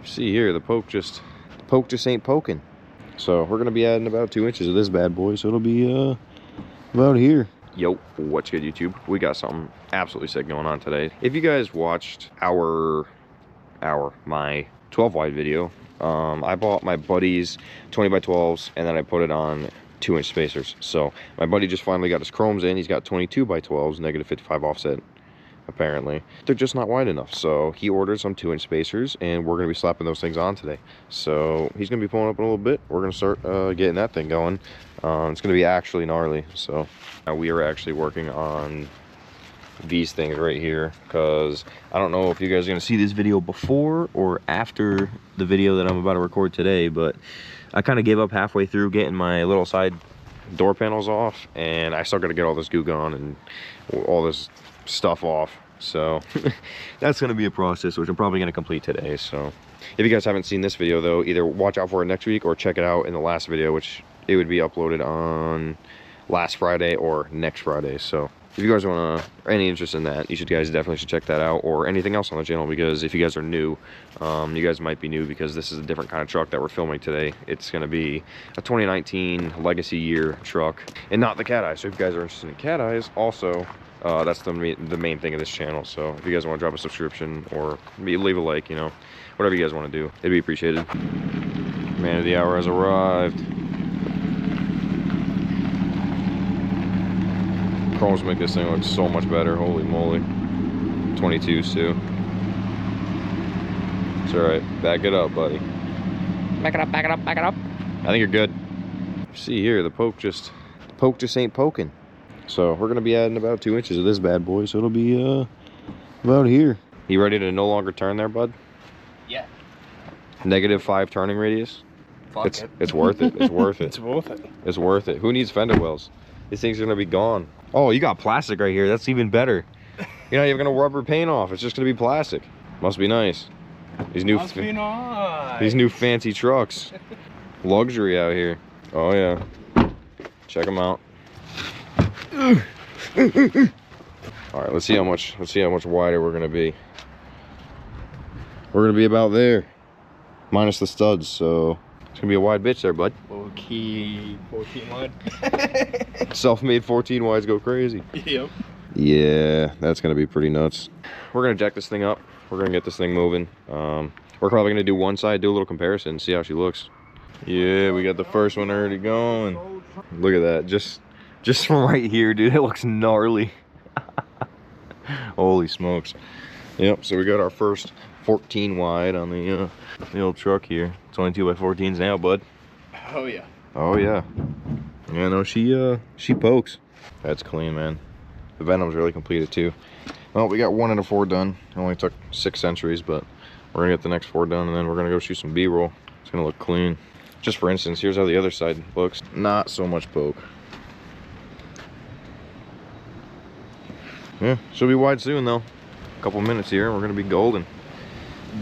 See here, the poke just ain't poking. So we're gonna be adding about 2 inches of this bad boy, so it'll be about here. Yo, what's good, YouTube? We got something absolutely sick going on today. If you guys watched my 12 wide video, I bought my buddy's 20 by 12s and then I put it on 2-inch spacers. So my buddy just finally got his chromes in. He's got 22 by 12s, negative 55 offset. Apparently they're just not wide enough, so he ordered some 2-inch spacers and we're going to be slapping those things on today. So he's going to be pulling up in a little bit. We're going to start getting that thing going. It's going to be actually gnarly. So we are actually working on these things right here, because I don't know if you guys are going to see this video before or after the video that I'm about to record today, but I kind of gave up halfway through getting my little side door panels off, and I still got to get all this goo gone and all this stuff off. So that's going to be a process which I'm probably going to complete today. So if you guys haven't seen this video though, either watch out for it next week or check it out in the last video, which it would be uploaded on last Friday or next Friday. So if you guys want any interest in that, you guys definitely should check that out, or anything else on the channel, because if you guys are new, you guys might be new because this is a different kind of truck that we're filming today. It's going to be a 2019 legacy year truck and not the cat eyes. So if you guys are interested in cat eyes, also that's the main thing of this channel. So if you guys want to drop a subscription or leave a like, you know, whatever you guys want to do, it'd be appreciated. Man of the hour has arrived. Chromes make this thing look so much better. Holy moly. 22s too. It's all right. Back it up, buddy. Back it up, back it up, back it up. I think you're good. See here, the poke just ain't poking. So we're gonna be adding about 2 inches of this bad boy, so it'll be about here. You ready to no longer turn there, bud? Yeah. -5 turning radius. Fuck it's worth it. It's worth it. It's worth it. It's worth it. Who needs fender wells? These things are gonna be gone. Oh, you got plastic right here. That's even better. You're not even gonna rubber paint off. It's just gonna be plastic. Must be nice. These new fancy trucks. Luxury out here. Oh yeah. Check them out. All right, let's see how much wider we're gonna be. We're gonna be about there, minus the studs. So it's gonna be a wide bitch there, bud. Okay, 14 wide. Self-made 14 wides go crazy. Yep. Yeah, that's gonna be pretty nuts. We're gonna jack this thing up. We're gonna get this thing moving. We're probably gonna do one side, do a little comparison, see how she looks. Yeah, we got the first one already going. Look at that, just from right here, dude. It looks gnarly. Holy smokes. Yep, so we got our first 14 wide on the old truck here. 22 by 14s now, bud. Oh yeah. Oh yeah. Yeah, no, she pokes. That's clean, man. The venom's really completed too. Well, we got 1 and a 4 done. It only took 6 centuries, but we're gonna get the next 4 done, and then we're gonna go shoot some B-roll. It's gonna look clean. Just for instance, here's how the other side looks. Not so much poke. Yeah, she'll be wide soon though. A couple minutes here, and we're gonna be golden.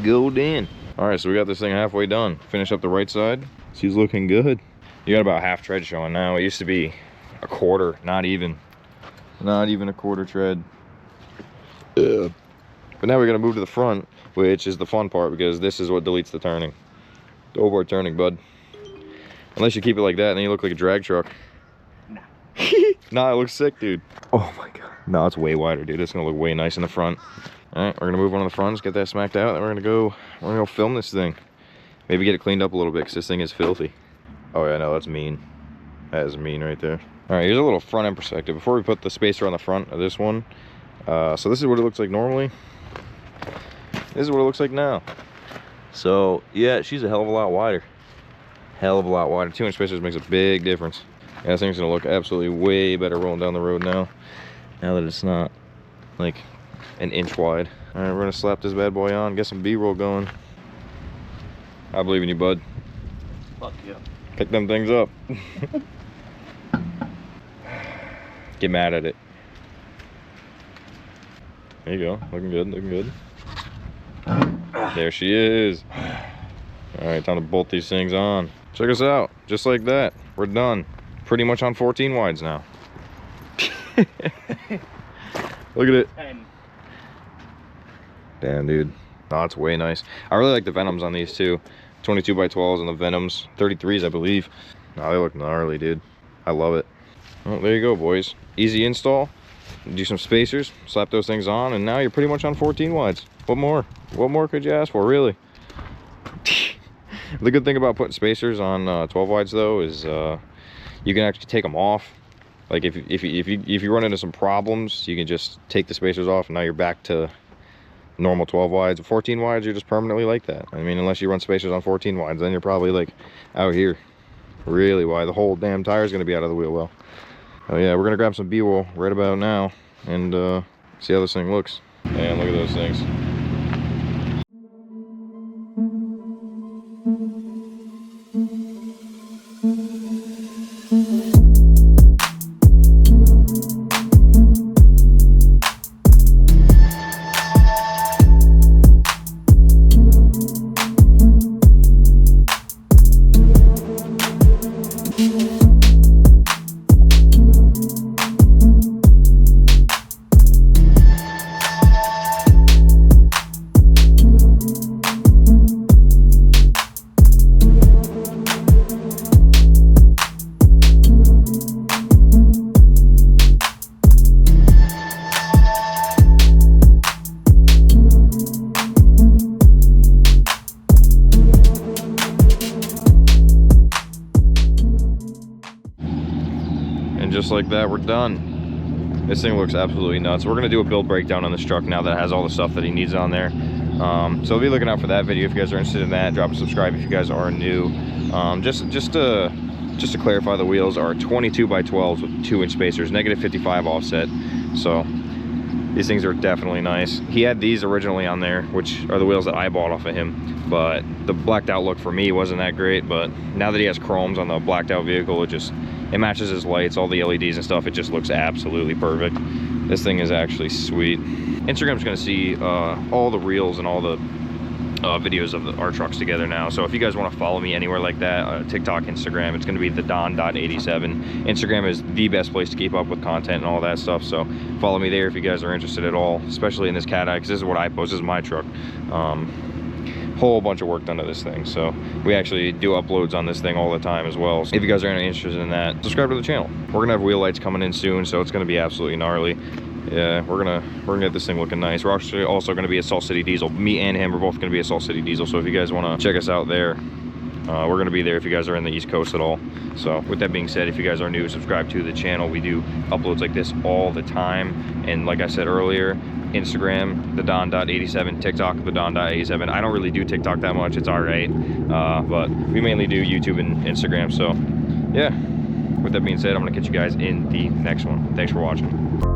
Golden. All right, so we got this thing halfway done. Finish up the right side. She's looking good. You got about half tread showing now. It used to be a quarter, not even a quarter tread. But now we're gonna move to the front, which is the fun part, because this is what deletes the turning. The overboard turning, bud. Unless you keep it like that, and then you look like a drag truck. Nah. Nah, it looks sick, dude. Oh my god. No, it's way wider, dude. It's gonna look way nice in the front. All right, we're gonna move one of the fronts, get that smacked out, and we're gonna go film this thing. Maybe get it cleaned up a little bit, because this thing is filthy. Oh yeah, no, that's mean. That is mean right there. All right, here's a little front end perspective before we put the spacer on the front of this one. So this is what it looks like normally. This is what it looks like now. So yeah, she's a hell of a lot wider. Hell of a lot wider. 2-inch spacers makes a big difference. Yeah, this thing's gonna look absolutely way better rolling down the road now. Now that it's not like an inch wide. All right, we're gonna slap this bad boy on, get some B-roll going. I believe in you, bud. Fuck yeah. Pick them things up. Get mad at it. There you go. Looking good, looking good. There she is. All right, time to bolt these things on. Check us out. Just like that. We're done. Pretty much on 14 wides now. Look at it. Damn, dude. No, it's way nice. I really like the Venoms on these too. 22 by 12s and the Venoms. 33s, I believe. No, they look gnarly, dude. I love it. Well, there you go, boys. Easy install. Do some spacers, slap those things on, and now you're pretty much on 14 wides. What more? What more could you ask for, really? The good thing about putting spacers on 12 wides though is you can actually take them off. Like if you run into some problems, you can just take the spacers off, and now you're back to normal 12 wides. 14 wides, you're just permanently like that. I mean, unless you run spacers on 14 wides, then you're probably like out here really wide. The whole damn tire is going to be out of the wheel well. Oh yeah, we're gonna grab some B-roll right about now and see how this thing looks. Man, look at those things. And just like that, we're done. This thing looks absolutely nuts. We're gonna do a build breakdown on this truck now that has all the stuff that he needs on there. So be looking out for that video if you guys are interested in that. Drop a subscribe if you guys are new. Just to clarify, the wheels are 22 by 12s with 2-inch spacers, -55 offset. So these things are definitely nice. He had these originally on there, which are the wheels that I bought off of him, but the blacked out look for me wasn't that great. But now that he has chromes on the blacked out vehicle, it matches his lights, all the LEDs and stuff. It just looks absolutely perfect. This thing is actually sweet. Instagram's gonna see all the reels and all the videos of our trucks together now. So if you guys want to follow me anywhere like that, TikTok, Instagram, it's going to be the don.87. Instagram is the best place to keep up with content and all that stuff. So follow me there if you guys are interested at all, especially in this cat eye, because this is what I post. This is my truck. Whole bunch of work done to this thing. So we actually do uploads on this thing all the time as well. So if you guys are interested in that, subscribe to the channel. We're gonna have wheel lights coming in soon, so it's gonna be absolutely gnarly. Yeah, we're gonna get this thing looking nice. We're actually also gonna be at Salt City Diesel. Me and him are both gonna be at Salt City Diesel. So if you guys wanna check us out there, we're gonna be there if you guys are in the East Coast at all. So with that being said, if you guys are new, subscribe to the channel. We do uploads like this all the time. And like I said earlier, Instagram, the don.87, TikTok, the don.87. I don't really do TikTok that much. It's all right. But we mainly do YouTube and Instagram. So yeah, with that being said, I'm gonna catch you guys in the next one. Thanks for watching.